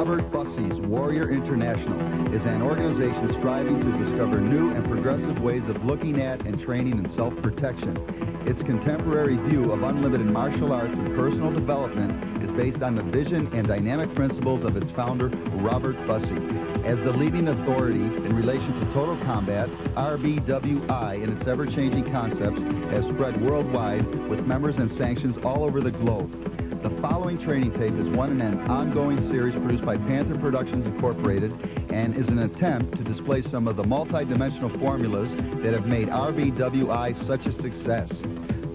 Robert Bussey's Warrior International is an organization striving to discover new and progressive ways of looking at and training in self-protection. Its contemporary view of unlimited martial arts and personal development is based on the vision and dynamic principles of its founder, Robert Bussey. As the leading authority in relation to total combat, RBWI and its ever-changing concepts has spread worldwide with members and sanctions all over the globe. The following training tape is one in an ongoing series produced by Panther Productions Incorporated and is an attempt to display some of the multi-dimensional formulas that have made RBWI such a success.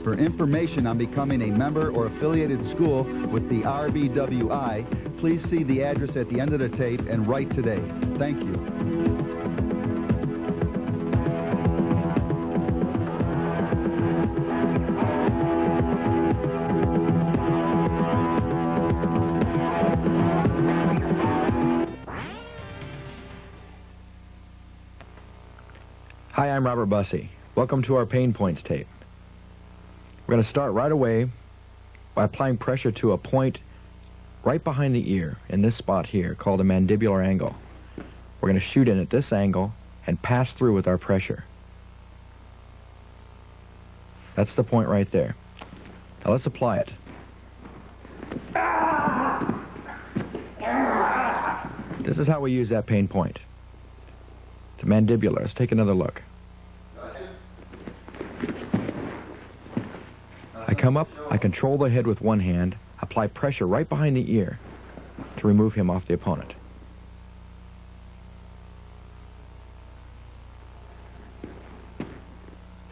For information on becoming a member or affiliated school with the RBWI, please see the address at the end of the tape and write today. Thank you. Hi, I'm Robert Bussey. Welcome to our Pain Points tape. We're going to start right away by applying pressure to a point right behind the ear, in this spot here, called a mandibular angle. We're going to shoot in at this angle and pass through with our pressure. That's the point right there. Now let's apply it. This is how we use that pain point. It's mandibular. Let's take another look. I come up, I control the head with one hand, apply pressure right behind the ear to remove him off the opponent.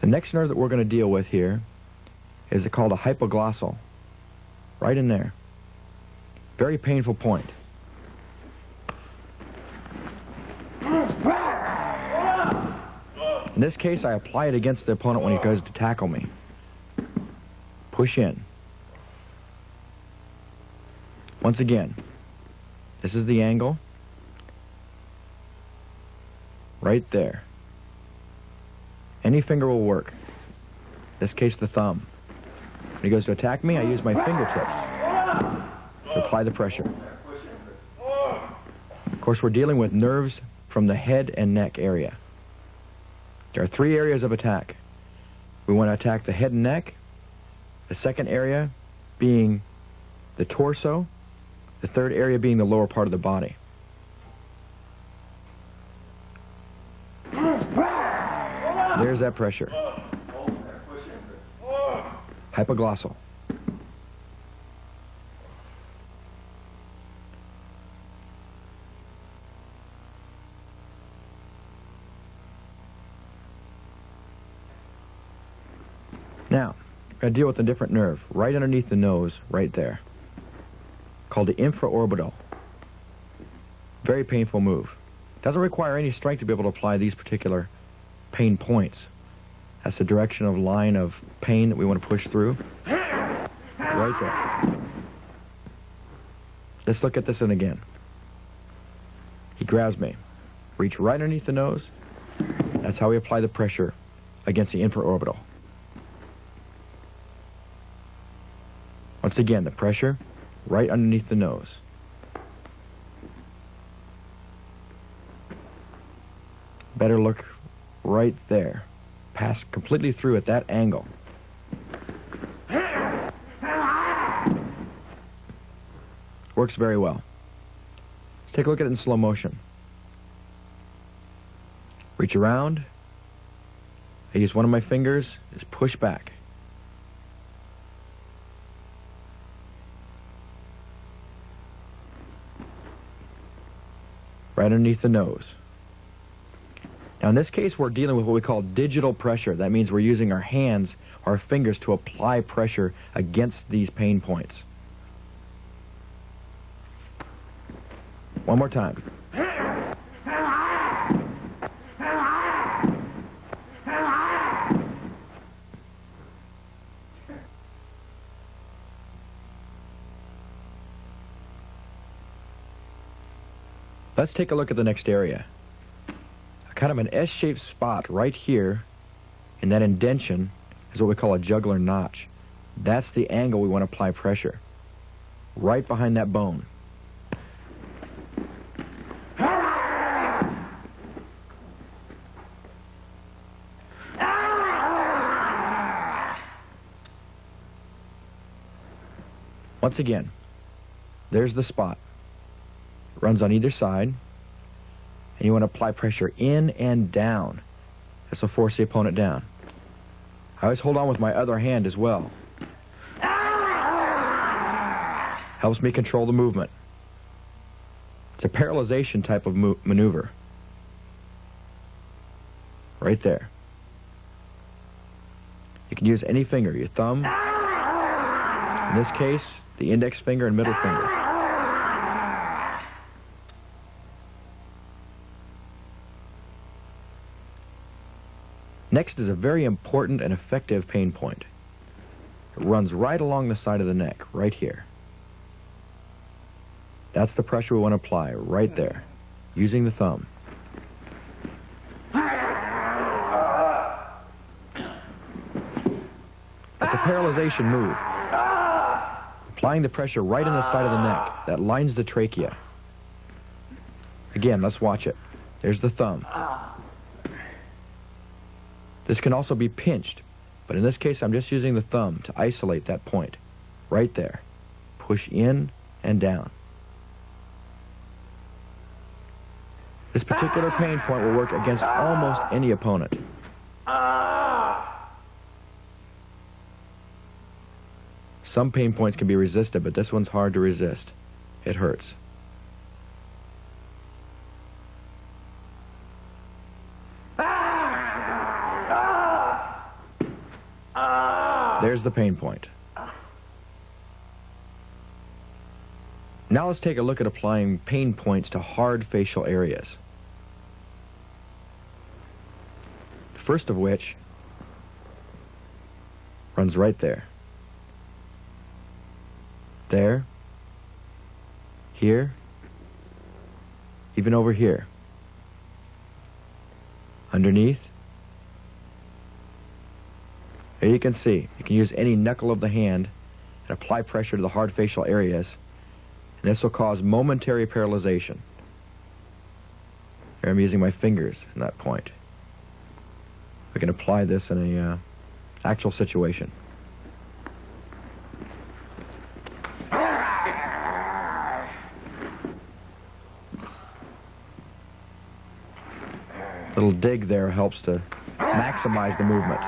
The next nerve that we're going to deal with here is called a hypoglossal. Right in there. Very painful point. In this case, I apply it against the opponent when he goes to tackle me. Push in. Once again, this is the angle. Right there. Any finger will work. In this case, the thumb. When he goes to attack me, I use my fingertips to apply the pressure. Of course, we're dealing with nerves from the head and neck area. There are three areas of attack. We want to attack the head and neck, the second area being the torso, the third area being the lower part of the body. There's that pressure. Hypoglossal. Now, we're going to deal with a different nerve, right underneath the nose, right there, called the infraorbital. Very painful move. Doesn't require any strength to be able to apply these particular pain points. That's the direction of line of pain that we want to push through. Right there. Let's look at this one again. He grabs me. Reach right underneath the nose. That's how we apply the pressure against the infraorbital. Once again, the pressure right underneath the nose. Better look right there. Pass completely through at that angle. Works very well. Let's take a look at it in slow motion. Reach around. I use one of my fingers, just push back. Right underneath the nose. Now in this case, we're dealing with what we call digital pressure. That means we're using our hands, our fingers, to apply pressure against these pain points. One more time. Let's take a look at the next area. Kind of an S-shaped spot right here in that indention is what we call a jugular notch. That's the angle we want to apply pressure. Right behind that bone. Once again, there's the spot. It runs on either side, and you want to apply pressure in and down. This will force the opponent down. I always hold on with my other hand as well. Helps me control the movement. It's a paralyzation type of maneuver. Right there. You can use any finger, your thumb, in this case, the index finger and middle finger. Next is a very important and effective pain point. It runs right along the side of the neck, right here. That's the pressure we want to apply, right there, using the thumb. It's a paralyzation move. Applying the pressure right on the side of the neck. That lines the trachea. Again, let's watch it. There's the thumb. This can also be pinched, but in this case I'm just using the thumb to isolate that point. Right there. Push in and down. This particular pain point will work against almost any opponent. Some pain points can be resisted, but this one's hard to resist. It hurts. There's the pain point. Now let's take a look at applying pain points to hard facial areas. The first of which runs right there. There, here, even over here. Underneath. There you can see, you can use any knuckle of the hand and apply pressure to the hard facial areas, and this will cause momentary paralyzation. Here I'm using my fingers in that point. We can apply this in a actual situation. Little dig there helps to maximize the movement.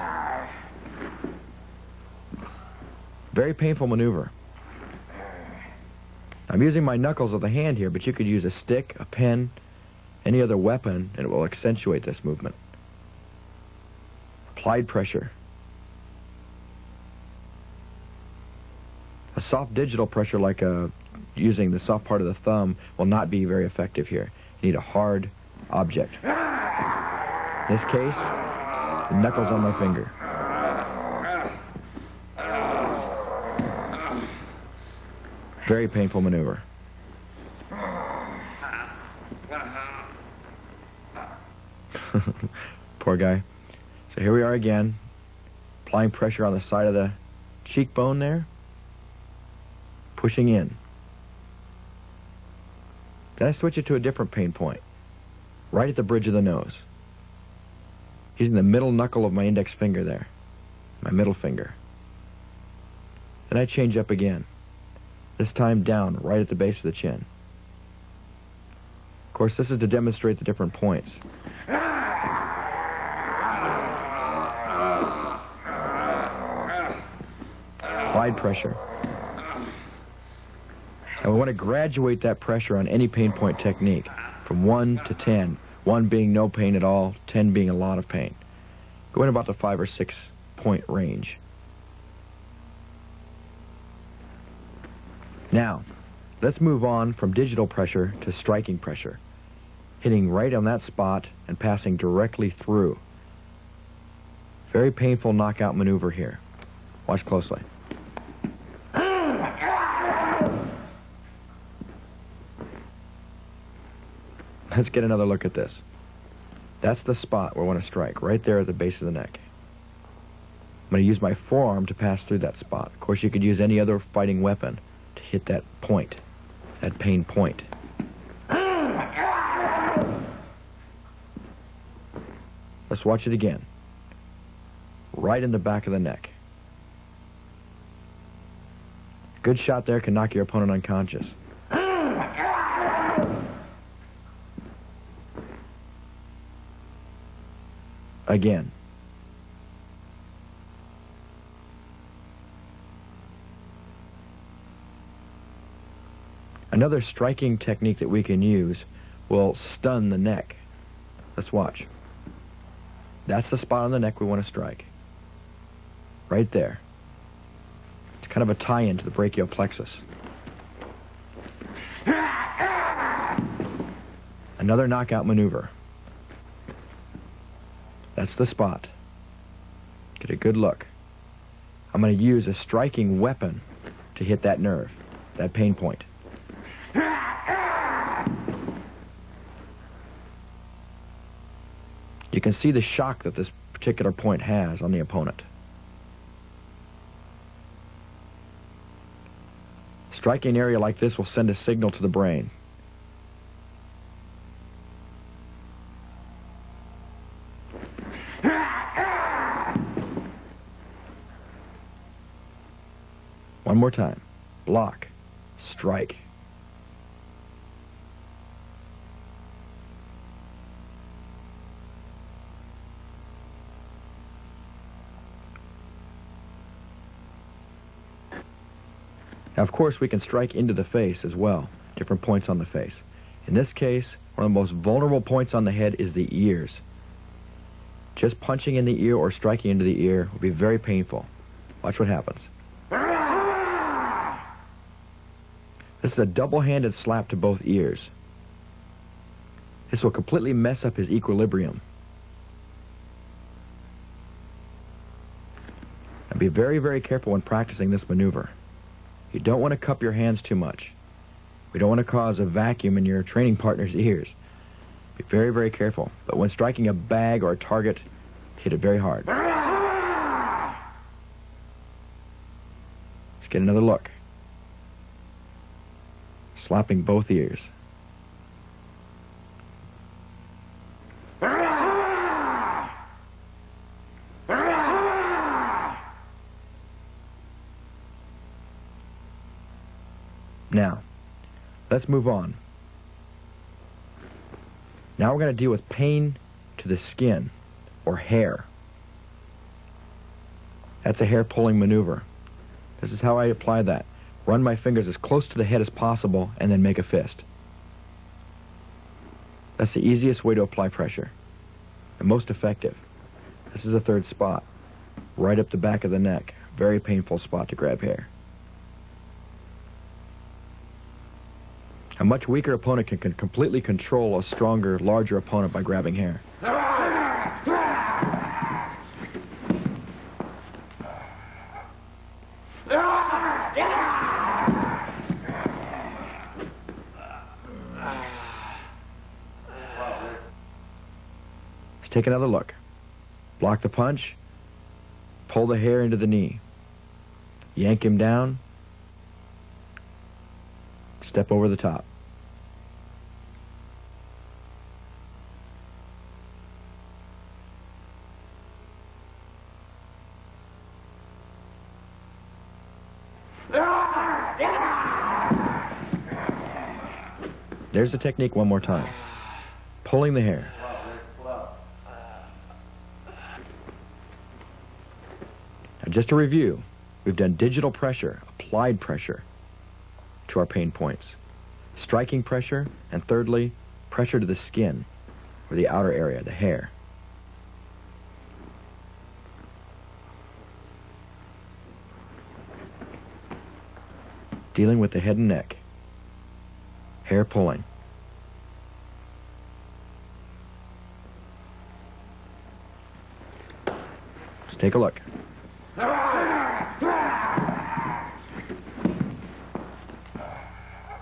Very painful maneuver. I'm using my knuckles of the hand here, but you could use a stick, a pen, any other weapon, and it will accentuate this movement. Applied pressure. A soft digital pressure like using the soft part of the thumb will not be very effective here. You need a hard object. In this case, the knuckles on my finger. Very painful maneuver. Poor guy. So here we are again, applying pressure on the side of the cheekbone there, pushing in. Then I switch it to a different pain point, right at the bridge of the nose. Using the middle knuckle of my index finger there, my middle finger. Then I change up again, this time down, right at the base of the chin. Of course, this is to demonstrate the different points. Applied pressure. And we want to graduate that pressure on any pain point technique from 1 to 10. 1 being no pain at all, 10 being a lot of pain. Go in about the 5 or 6 point range. Now, let's move on from digital pressure to striking pressure, hitting right on that spot and passing directly through. Very painful knockout maneuver here. Watch closely. Let's get another look at this. That's the spot where I want to strike, right there at the base of the neck. I'm going to use my forearm to pass through that spot. Of course, you could use any other fighting weapon to hit that point, that pain point. Let's watch it again. Right in the back of the neck. Good shot there can knock your opponent unconscious. Again. Another striking technique that we can use will stun the neck. Let's watch. That's the spot on the neck we want to strike. Right there. It's kind of a tie-in to the brachial plexus. Another knockout maneuver. That's the spot. Get a good look. I'm going to use a striking weapon to hit that nerve, that pain point. You can see the shock that this particular point has on the opponent. Striking an area like this will send a signal to the brain. One more time. Block. Strike. Now, of course, we can strike into the face as well, different points on the face. In this case, one of the most vulnerable points on the head is the ears. Just punching in the ear or striking into the ear will be very painful. Watch what happens. This is a double-handed slap to both ears. This will completely mess up his equilibrium. And be very, very careful when practicing this maneuver. You don't want to cup your hands too much. We don't want to cause a vacuum in your training partner's ears. Be very, very careful. But when striking a bag or a target, hit it very hard. Let's get another look. Slapping both ears. Now, let's move on. Now we're going to deal with pain to the skin, or hair. That's a hair pulling maneuver. This is how I apply that. Run my fingers as close to the head as possible and then make a fist. That's the easiest way to apply pressure, and most effective. This is the third spot, right up the back of the neck. Very painful spot to grab hair. A much weaker opponent can completely control a stronger, larger opponent by grabbing hair. Let's take another look. Block the punch. Pull the hair into the knee. Yank him down. Step over the top. There's the technique one more time. Pulling the hair. Now, just to review, we've done digital pressure, applied pressure to our pain points, striking pressure, and thirdly, pressure to the skin, or the outer area, the hair. Dealing with the head and neck. Hair pulling. Let's take a look.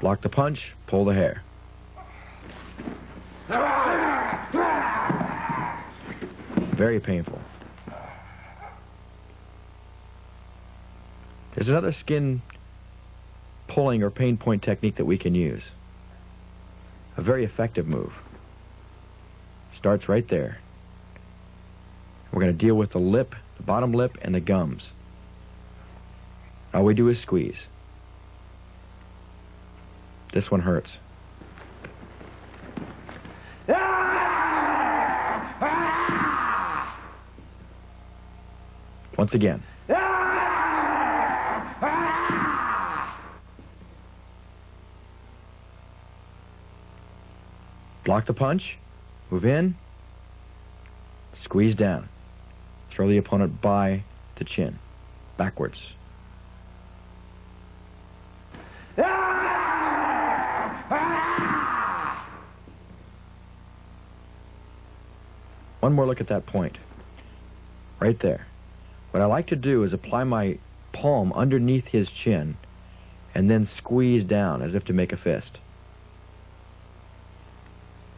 Block the punch, pull the hair. Very painful. There's another skin pulling or pain point technique that we can use. A very effective move. Starts right there. We're going to deal with the lip, the bottom lip, and the gums. All we do is squeeze. This one hurts. Once again. Block the punch, move in, squeeze down. Throw the opponent by the chin, backwards. One more look at that point. Right there. What I like to do is apply my palm underneath his chin and then squeeze down as if to make a fist.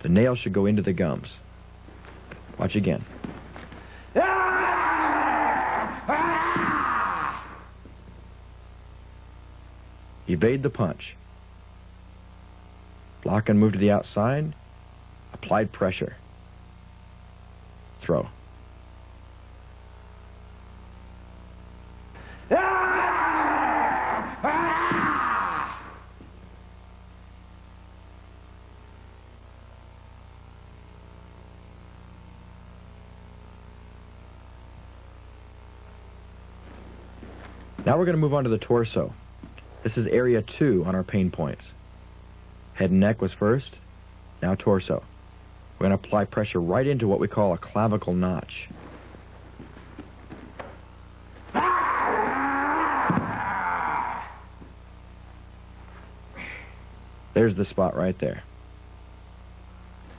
The nail should go into the gums. Watch again. Evade the punch. Block and move to the outside. Applied pressure. Throw. Now we're going to move on to the torso. This is area 2 on our pain points. Head and neck was first, now torso. We're going to apply pressure right into what we call a clavicle notch. There's the spot right there.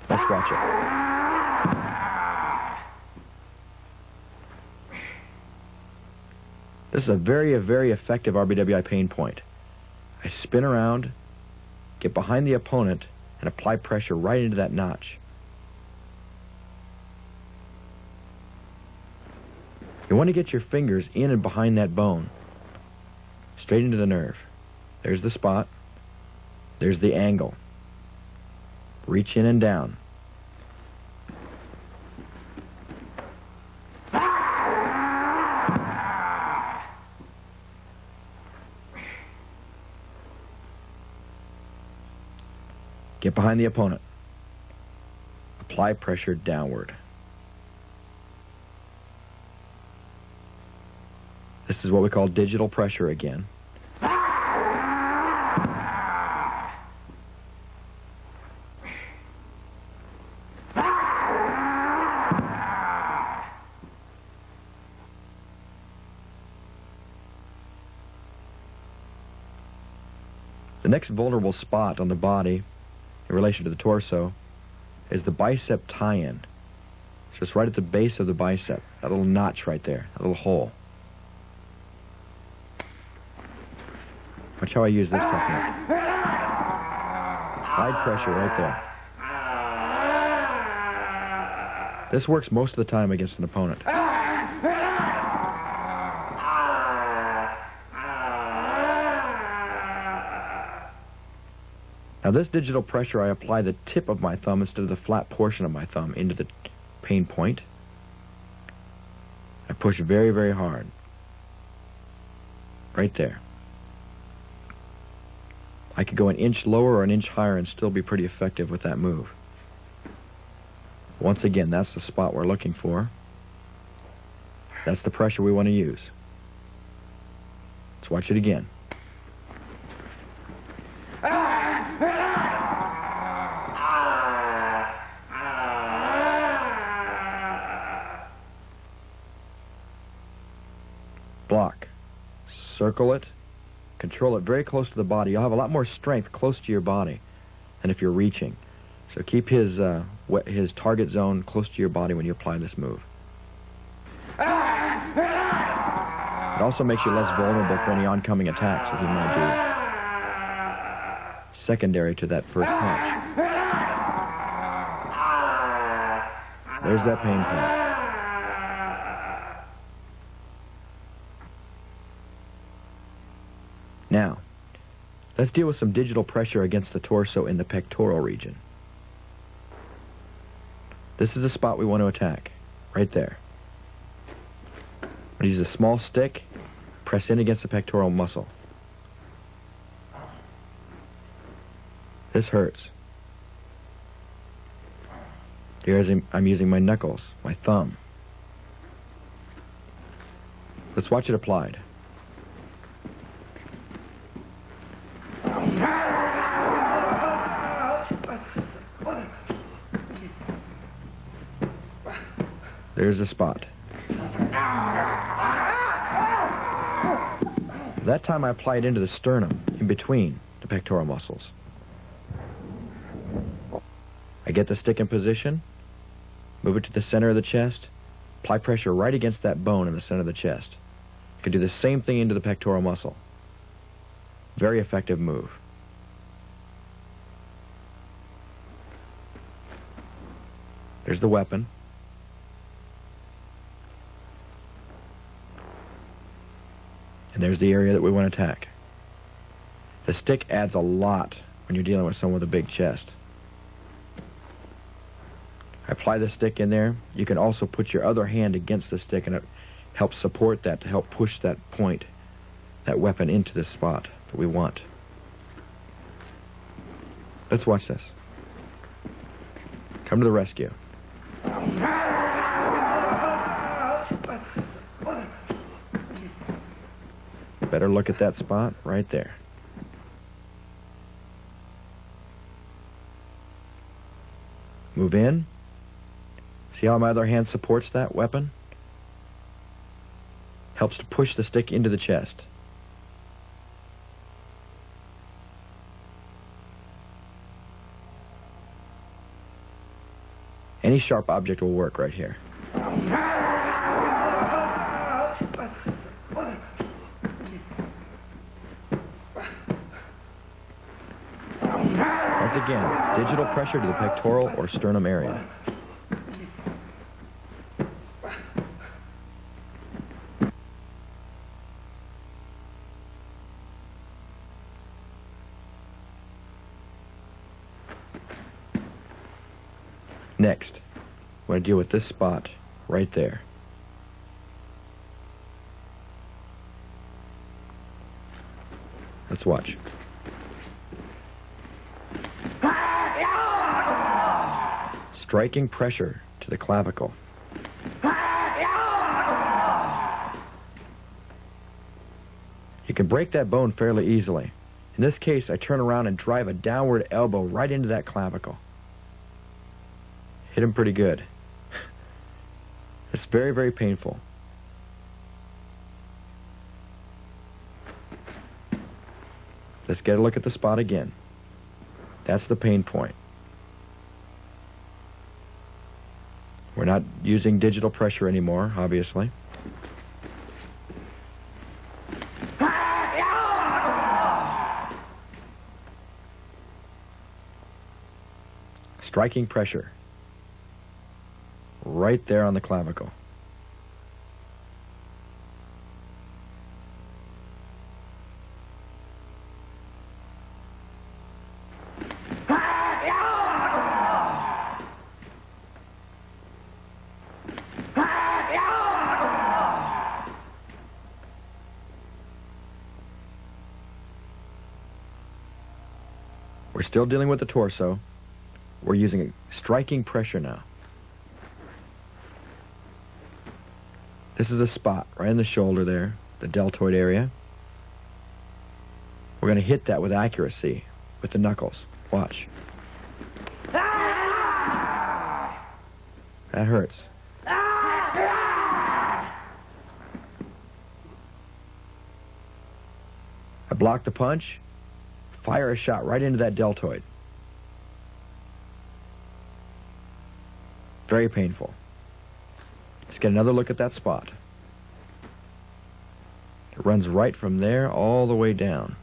Let's watch it. This is a very effective RBWI pain point. I spin around, get behind the opponent, and apply pressure right into that notch. You want to get your fingers in and behind that bone, straight into the nerve. There's the spot. There's the angle. Reach in and down. Get behind the opponent. Apply pressure downward. This is what we call digital pressure again. The next vulnerable spot on the body in relation to the torso is the bicep tie-in. It's just right at the base of the bicep, that little notch right there, that little hole. Watch how I use this technique. Applied pressure right there. This works most of the time against an opponent. Now this digital pressure, I apply the tip of my thumb instead of the flat portion of my thumb into the pain point. I push very hard. Right there. I could go an inch lower or an inch higher and still be pretty effective with that move. Once again, that's the spot we're looking for. That's the pressure we want to use. Let's watch it again. Block. Circle it. Control it very close to the body. You'll have a lot more strength close to your body than if you're reaching. So keep his target zone close to your body when you apply this move. It also makes you less vulnerable for any oncoming attacks that he might do, secondary to that first punch. There's that pain point. Now, let's deal with some digital pressure against the torso in the pectoral region. This is the spot we want to attack, right there. Use a small stick, press in against the pectoral muscle. This hurts. Here I'm using my knuckles, my thumb. Let's watch it applied. There's the spot. That time I apply it into the sternum, in between the pectoral muscles. I get the stick in position, move it to the center of the chest, apply pressure right against that bone in the center of the chest. You can do the same thing into the pectoral muscle. Very effective move. There's the weapon. And there's the area that we want to attack. The stick adds a lot when you're dealing with someone with a big chest. I apply the stick in there. You can also put your other hand against the stick and it helps support that to help push that point, that weapon into the spot that we want. Let's watch this. Come to the rescue. Better look at that spot right there. Move in. See how my other hand supports that weapon? Helps to push the stick into the chest. Any sharp object will work right here. Once again, digital pressure to the pectoral or sternum area. Next, we're going to deal with this spot right there. Let's watch. Striking pressure to the clavicle. You can break that bone fairly easily. In this case, I turn around and drive a downward elbow right into that clavicle. Hit him pretty good. It's very, very painful. Let's get a look at the spot again. That's the pain point. We're not using digital pressure anymore, obviously. Striking pressure. Right there on the clavicle. We're still dealing with the torso. We're using striking pressure now. This is a spot right in the shoulder there, the deltoid area. We're going to hit that with accuracy with the knuckles. Watch. That hurts. I block the punch, fire a shot right into that deltoid. Very painful. Let's get another look at that spot. It runs right from there all the way down.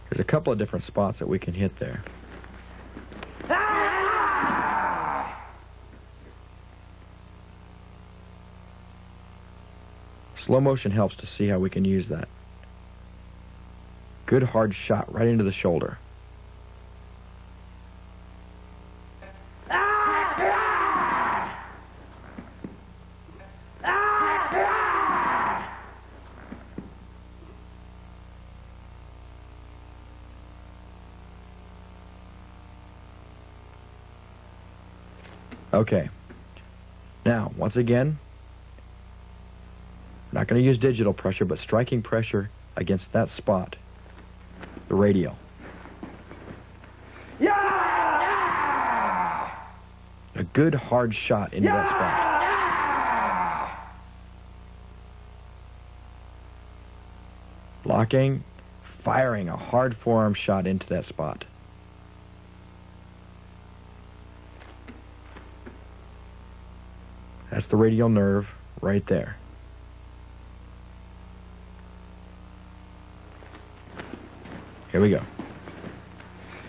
There's a couple of different spots that we can hit there. Slow motion helps to see how we can use that. Good hard shot right into the shoulder. Okay. Now, once again, we're not going to use digital pressure, but striking pressure against that spot, the radial. Yeah! A good hard shot into that spot. Blocking, firing a hard forearm shot into that spot. That's the radial nerve right there. Here we go.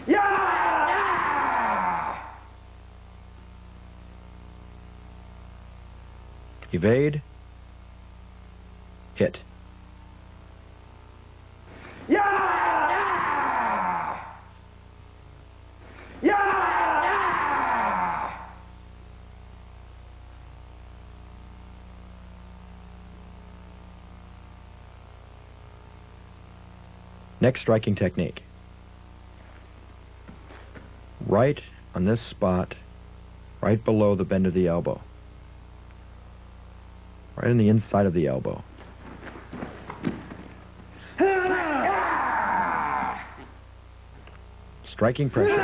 Yeah! Evade. Hit. Yeah! Yeah! Next striking technique. Right on this spot, right below the bend of the elbow. Right on the inside of the elbow. Striking pressure.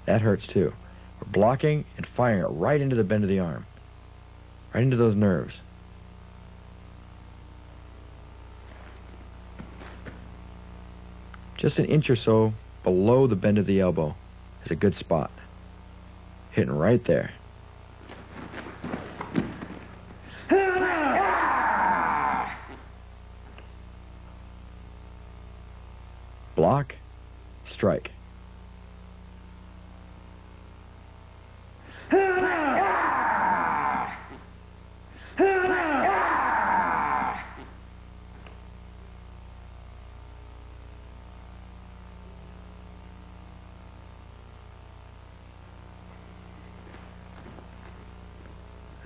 That hurts too. We're blocking and firing it right into the bend of the arm. Right into those nerves. Just an inch or so below the bend of the elbow is a good spot. Hitting right there. Block, strike.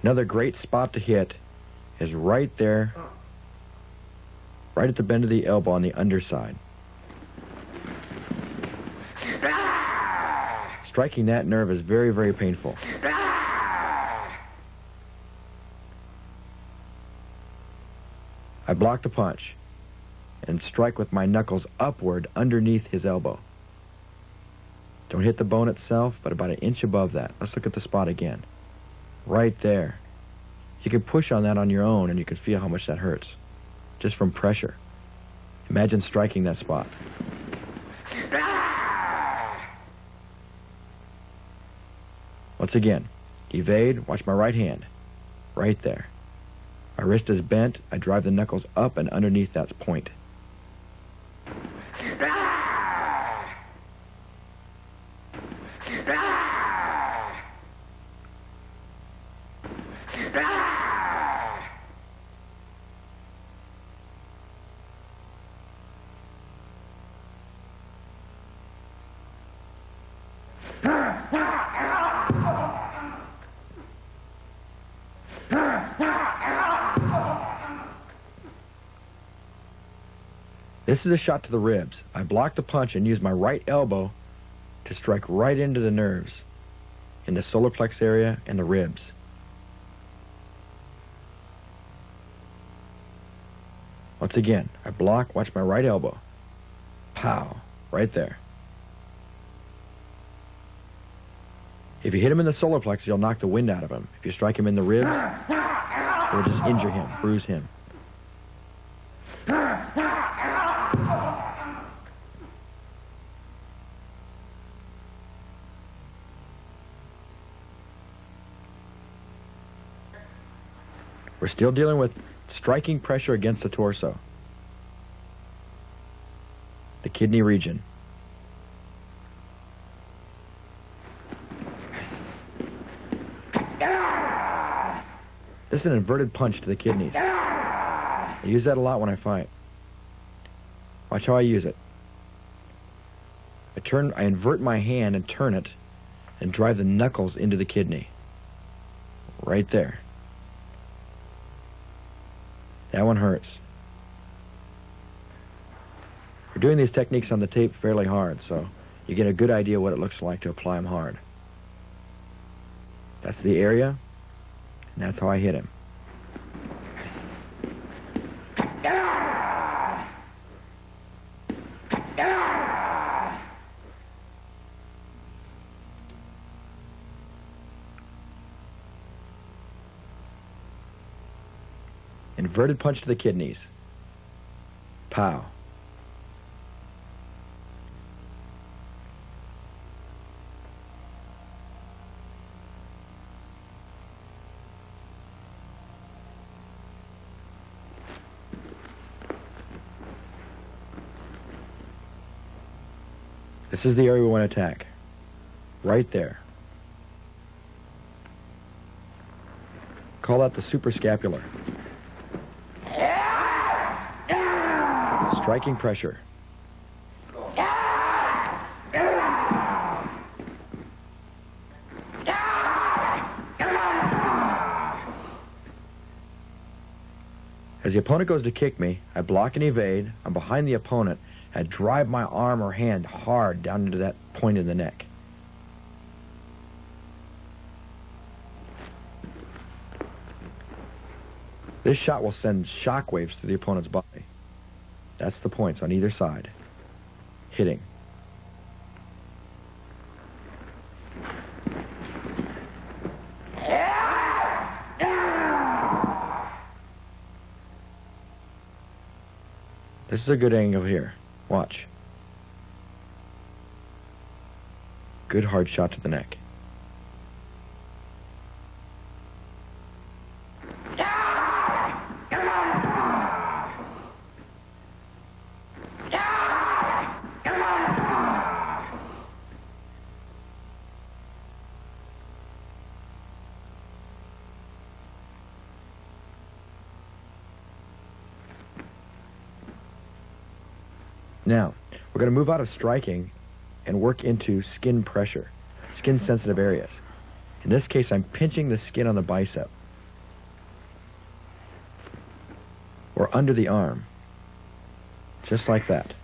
Another great spot to hit is right there, right at the bend of the elbow on the underside. Striking that nerve is very, very painful. I block the punch and strike with my knuckles upward underneath his elbow. Don't hit the bone itself, but about an inch above that. Let's look at the spot again. Right there. You can push on that on your own and you can feel how much that hurts. Just from pressure. Imagine striking that spot. Once again, evade, watch my right hand. Right there. My wrist is bent, I drive the knuckles up and underneath that point. This is a shot to the ribs. I block the punch and use my right elbow to strike right into the nerves in the solar plex area and the ribs. Once again, I block, watch my right elbow. Pow, right there. If you hit him in the solar plexus, you'll knock the wind out of him. If you strike him in the ribs, you'll just injure him, bruise him. We're still dealing with striking pressure against the torso, the kidney region. This is an inverted punch to the kidneys. I use that a lot when I fight. Watch how I use it. I invert my hand and turn it and drive the knuckles into the kidney. Right there. That one hurts. We're doing these techniques on the tape fairly hard, so you get a good idea what it looks like to apply them hard. That's the area, and that's how I hit him. Inverted punch to the kidneys. Pow. This is the area we want to attack. Right there. Call that the suprascapular. Striking pressure. As the opponent goes to kick me, I block and evade. I'm behind the opponent. I drive my arm or hand hard down into that point in the neck. This shot will send shock waves to the opponent's body. That's the points on either side. Hitting. This is a good angle here. Watch. Good hard shot to the neck. Now, we're going to move out of striking and work into skin pressure, skin-sensitive areas. In this case, I'm pinching the skin on the bicep or under the arm, just like that.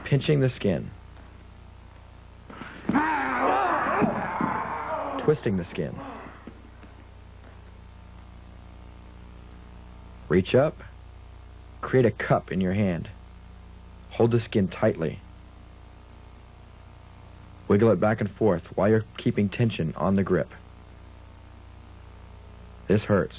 Pinching the skin. Twisting the skin. Reach up, create a cup in your hand. Hold the skin tightly. Wiggle it back and forth while you're keeping tension on the grip. This hurts.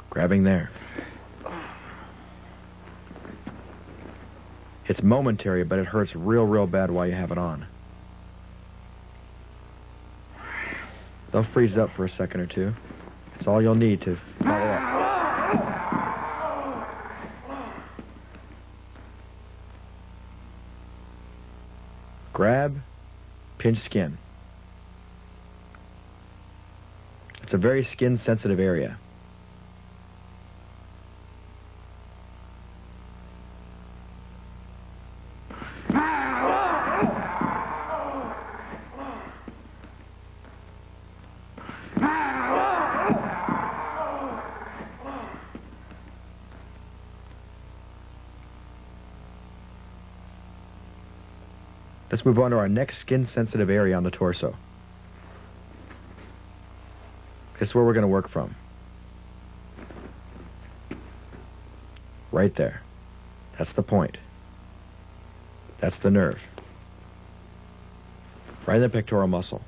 Grabbing there. It's momentary, but it hurts real bad while you have it on. They'll freeze up for a second or two. That's all you'll need to follow up. Grab, pinch skin. It's a very skin-sensitive area. Let's move on to our next skin-sensitive area on the torso. This is where we're going to work from. Right there. That's the point. That's the nerve. Right in the pectoral muscle.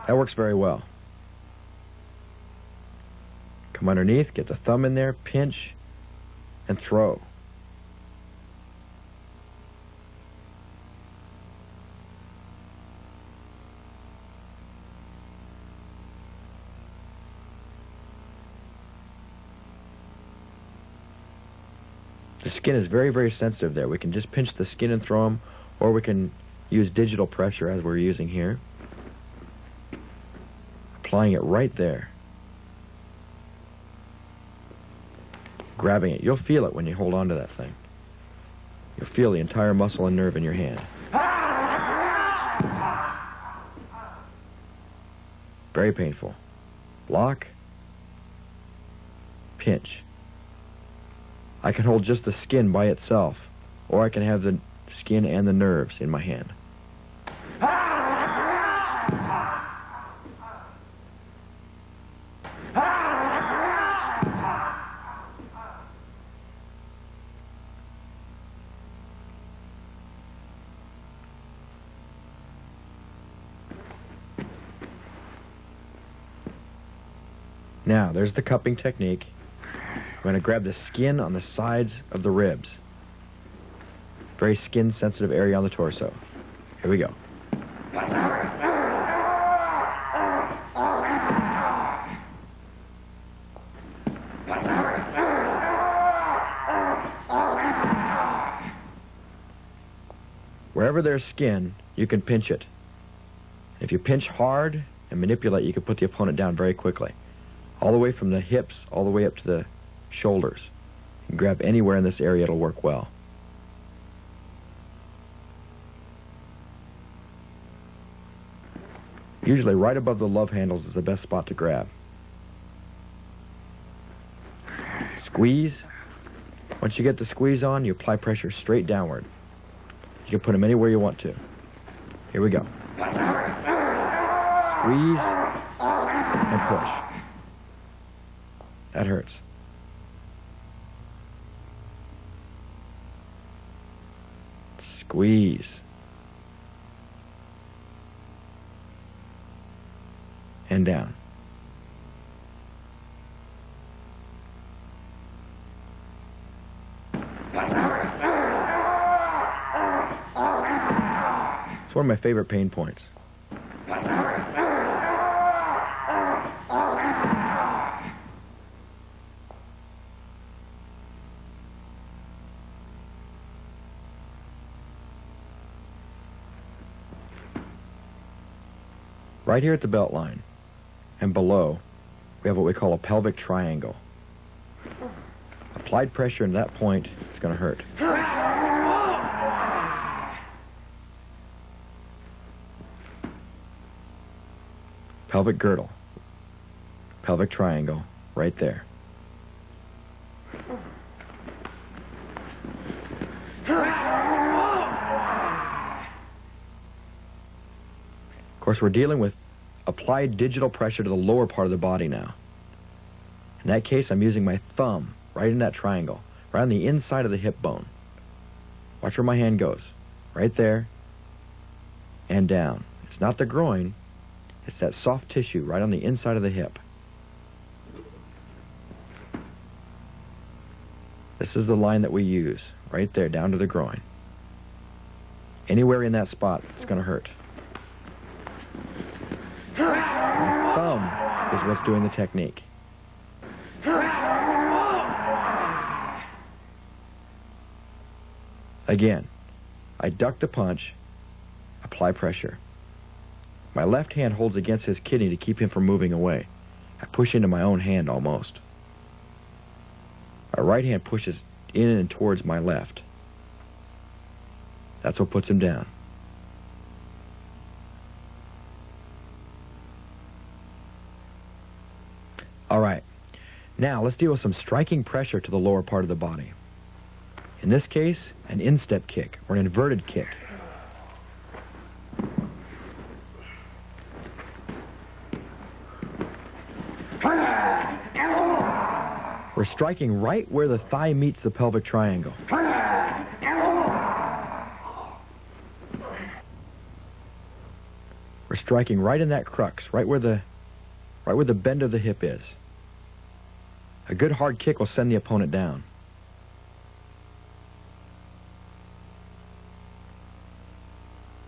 That works very well. Come underneath, get the thumb in there, pinch, and throw. The skin is very sensitive there. We can just pinch the skin and throw them, or we can use digital pressure as we're using here. Applying it right there. grabbing it. You'll feel it when you hold on to that thing. You'll feel the entire muscle and nerve in your hand. Very painful. Lock. Pinch. I can hold just the skin by itself, or I can have the skin and the nerves in my hand. Now, there's the cupping technique. I'm going to grab the skin on the sides of the ribs. Very skin-sensitive area on the torso. Here we go. Wherever there's skin, you can pinch it. If you pinch hard and manipulate, you can put the opponent down very quickly. All the way from the hips, all the way up to the shoulders. You can grab anywhere in this area, it'll work well. Usually right above the love handles is the best spot to grab. Squeeze. Once you get the squeeze on, you apply pressure straight downward. You can put them anywhere you want to. Here we go. Squeeze and push. That hurts. Squeeze. And down. It's one of my favorite pain points. Right here at the belt line and below, we have what we call a pelvic triangle. Applied pressure in that point is going to hurt. Pelvic girdle, pelvic triangle, right there. Of course, we're dealing with applied digital pressure to the lower part of the body now. In that case, I'm using my thumb right in that triangle, right on the inside of the hip bone. Watch where my hand goes. Right there and down. It's not the groin. It's that soft tissue right on the inside of the hip. This is the line that we use, right there, down to the groin. Anywhere in that spot, it's going to hurt. My thumb is what's doing the technique. Again, I duck the punch, apply pressure. My left hand holds against his kidney to keep him from moving away. I push into my own hand almost. My right hand pushes in and towards my left. That's what puts him down. All right. Now, let's deal with some striking pressure to the lower part of the body. In this case, an instep kick or an inverted kick. We're striking right where the thigh meets the pelvic triangle. We're striking right in that crux, right where the bend of the hip is. A good hard kick will send the opponent down.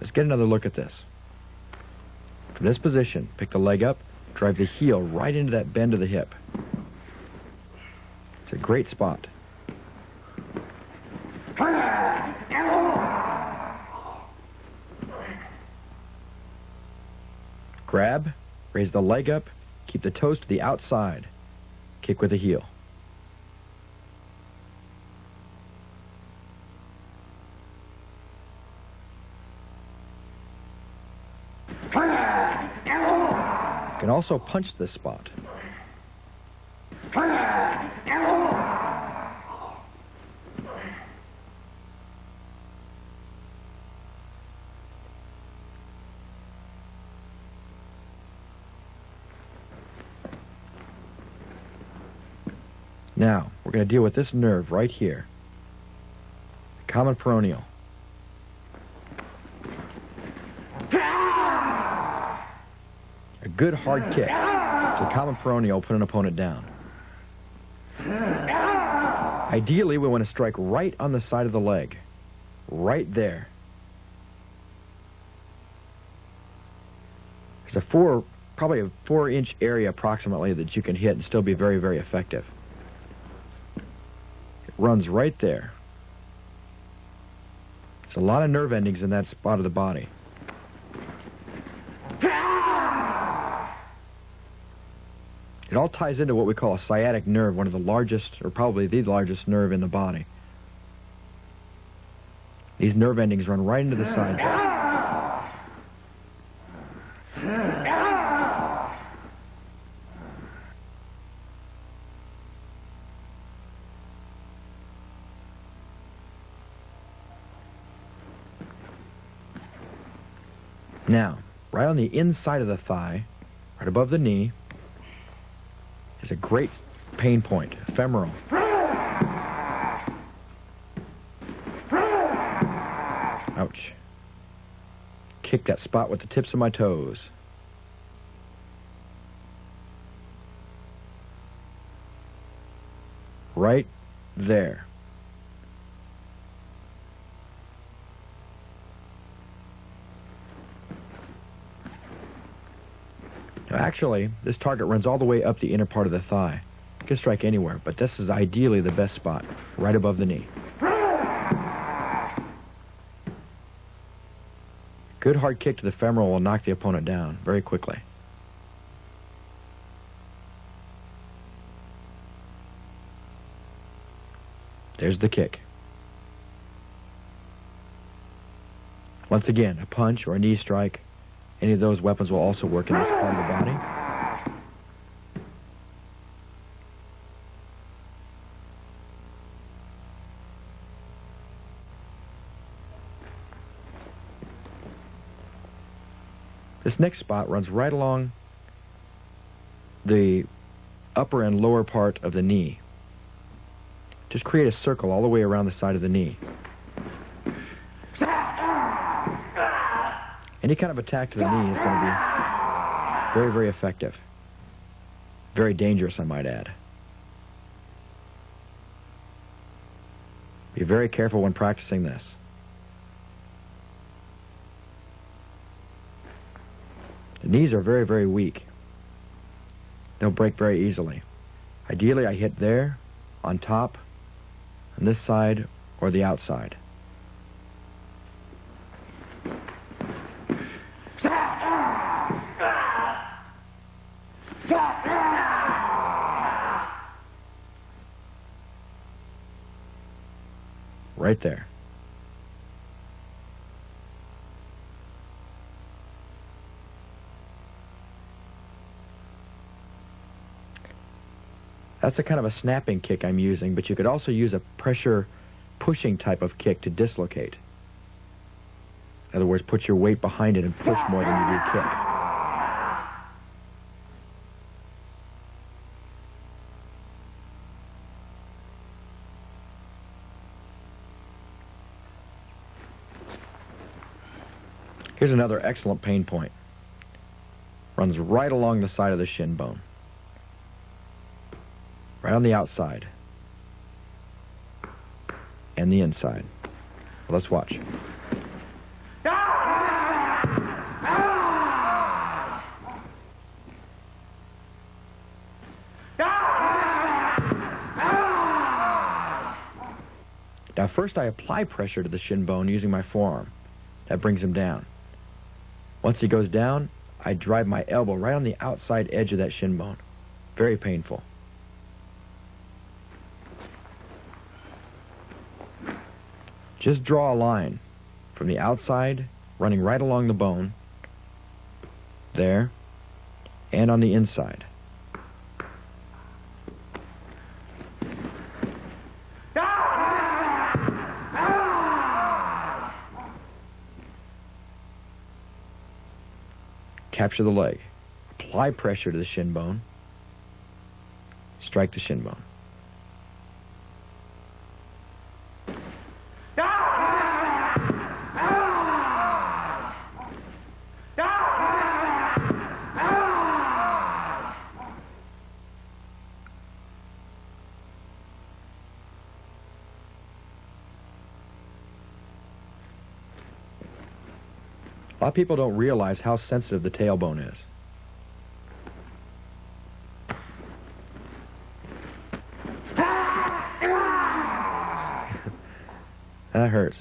Let's get another look at this. From this position, pick the leg up, drive the heel right into that bend of the hip. It's a great spot. Grab, raise the leg up, keep the toes to the outside. Kick with the heel. also punch this spot. Now, we're going to deal with this nerve right here, the common peroneal. A good hard kick to the common peroneal will put an opponent down. Ideally, we want to strike right on the side of the leg, right there. There's probably a 4-inch area approximately that you can hit and still be very, very effective. It runs right there. There's a lot of nerve endings in that spot of the body. It all ties into what we call a sciatic nerve, one of the largest, or probably the largest nerve in the body. These nerve endings run right into the side body. Now, right on the inside of the thigh, right above the knee, is a great pain point, femoral. Ouch. Kick that spot with the tips of my toes. Right there. Now, actually, this target runs all the way up the inner part of the thigh. You can strike anywhere, but this is ideally the best spot, right above the knee. Good hard kick to the femoral will knock the opponent down very quickly. There's the kick. Once again, a punch or a knee strike, any of those weapons will also work in this part of the body. This next spot runs right along the upper and lower part of the knee. Just create a circle all the way around the side of the knee. Any kind of attack to the knee is going to be very, very effective. Very dangerous, I might add. Be very careful when practicing this. The knees are very, very weak. They'll break very easily. Ideally, I hit there, on top, on this side, or the outside. Right there. That's a kind of a snapping kick I'm using, but you could also use a pressure pushing type of kick to dislocate. In other words, put your weight behind it and push more than you do kick. Here's another excellent pain point. Runs right along the side of the shin bone. Right on the outside. And the inside. Well, let's watch. Now, first I apply pressure to the shin bone using my forearm. That brings him down. Once he goes down, I drive my elbow right on the outside edge of that shin bone. Very painful. Just draw a line from the outside, running right along the bone, there, and on the inside. Capture the leg. Apply pressure to the shin bone. Strike the shin bone. A lot of people don't realize how sensitive the tailbone is. That hurts.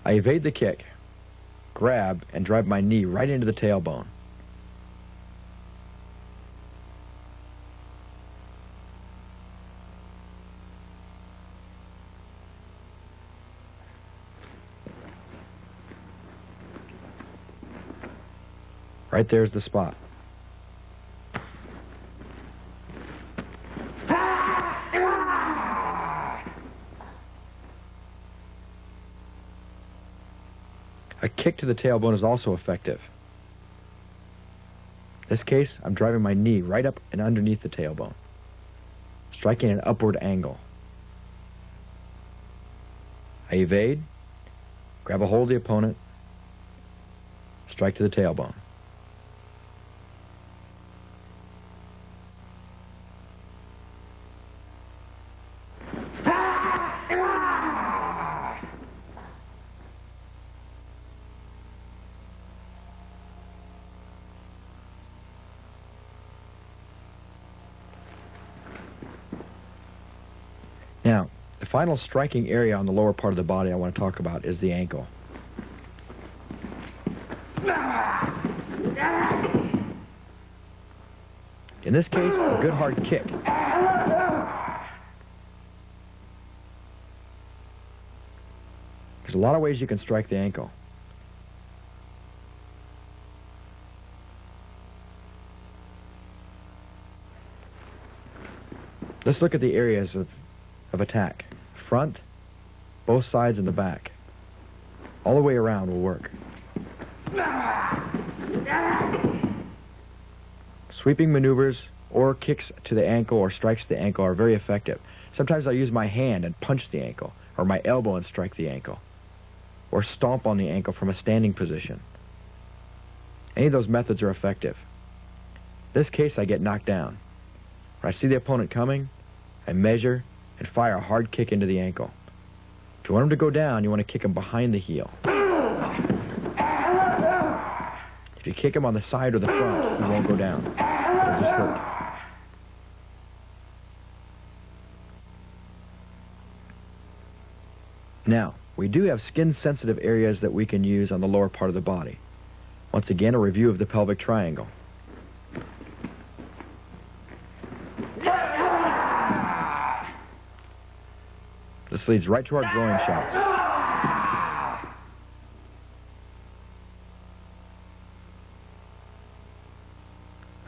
I evade the kick, grab, and drive my knee right into the tailbone. Right there's the spot. A kick to the tailbone is also effective. In this case, I'm driving my knee right up and underneath the tailbone, striking an upward angle. I evade, grab a hold of the opponent, strike to the tailbone. Now, the final striking area on the lower part of the body I want to talk about is the ankle. In this case, a good hard kick. There's a lot of ways you can strike the ankle. Let's look at the areas of attack. Front, both sides, and the back. All the way around will work. Sweeping maneuvers or kicks to the ankle or strikes to the ankle are very effective. Sometimes I'll use my hand and punch the ankle, or my elbow and strike the ankle, or stomp on the ankle from a standing position. Any of those methods are effective. In this case, I get knocked down. When I see the opponent coming, I measure and fire a hard kick into the ankle. If you want him to go down, you want to kick him behind the heel. If you kick him on the side or the front, he won't go down. It'll just hurt. Now, we do have skin-sensitive areas that we can use on the lower part of the body. Once again, a review of the pelvic triangle. This leads right to our groin shots.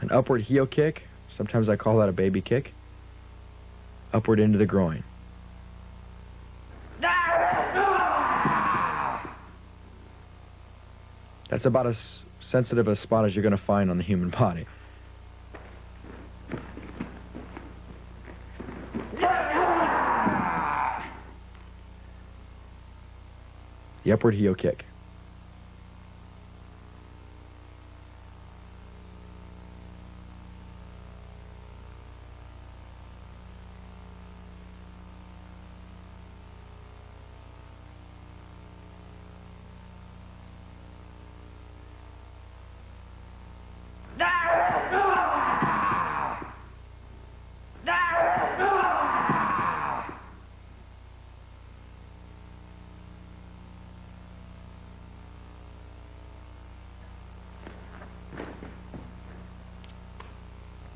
An upward heel kick, sometimes I call that a baby kick, upward into the groin. That's about as sensitive a spot as you're going to find on the human body. The upward heel kick.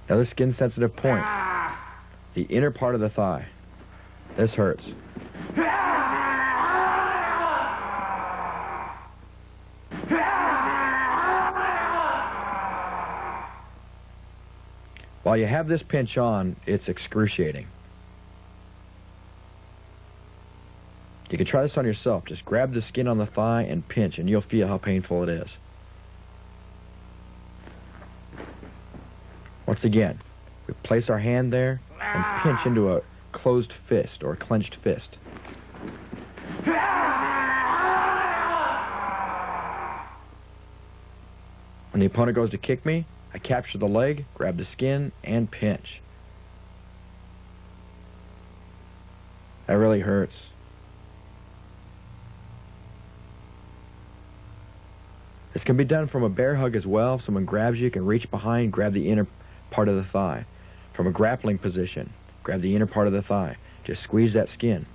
Another skin-sensitive point, the inner part of the thigh. This hurts. While you have this pinch on, it's excruciating. You can try this on yourself. Just grab the skin on the thigh and pinch, and you'll feel how painful it is. Once again, we place our hand there and pinch into a closed fist or a clenched fist. When the opponent goes to kick me, I capture the leg, grab the skin, and pinch. That really hurts. This can be done from a bear hug as well. If someone grabs you, you can reach behind, grab the inner part of the thigh. From a grappling position, grab the inner part of the thigh. Just squeeze that skin.